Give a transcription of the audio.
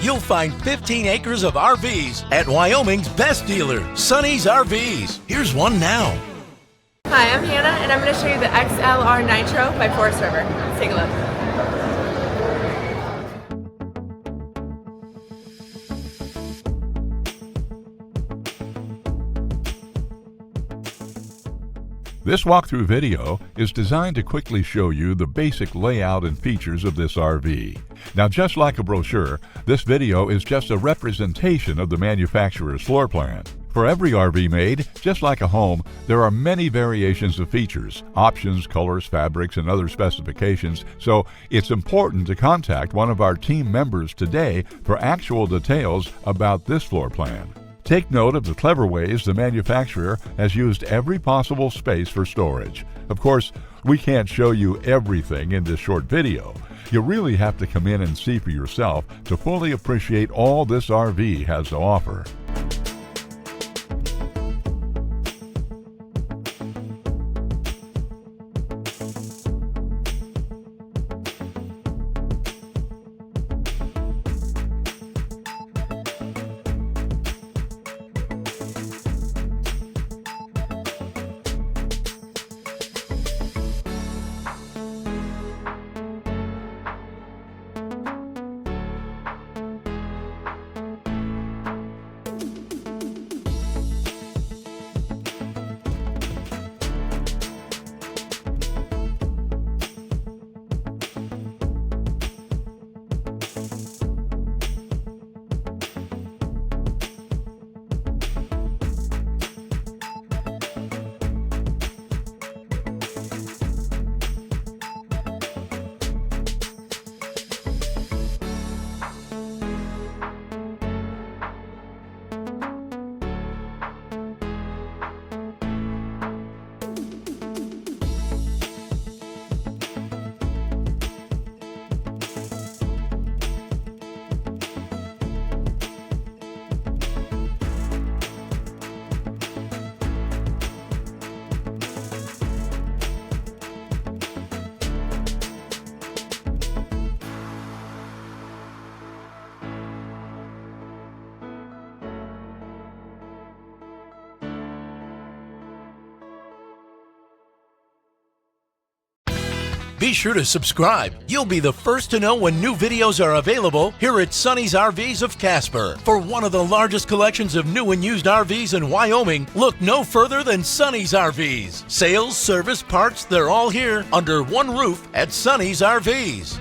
you'll find 15 acres of RVs at Wyoming's best dealer, Sonny's RVs. Here's one now. Hi, I'm Hannah, and I'm going to show you the XLR Nitro by Forest River. Let's take a look. This walkthrough video is designed to quickly show you the basic layout and features of this RV. Now, just like a brochure, this video is just a representation of the manufacturer's floor plan. For every RV made, just like a home, there are many variations of features, options, colors, fabrics, and other specifications, so it's important to contact one of our team members today for actual details about this floor plan. Take note of the clever ways the manufacturer has used every possible space for storage. Of course, we can't show you everything in this short video. You really have to come in and see for yourself to fully appreciate all this RV has to offer. Be sure to subscribe. You'll be the first to know when new videos are available here at Sonny's RVs of Casper. For one of the largest collections of new and used RVs in Wyoming, look no further than Sonny's RVs. Sales, service, parts, they're all here under one roof at Sonny's RVs.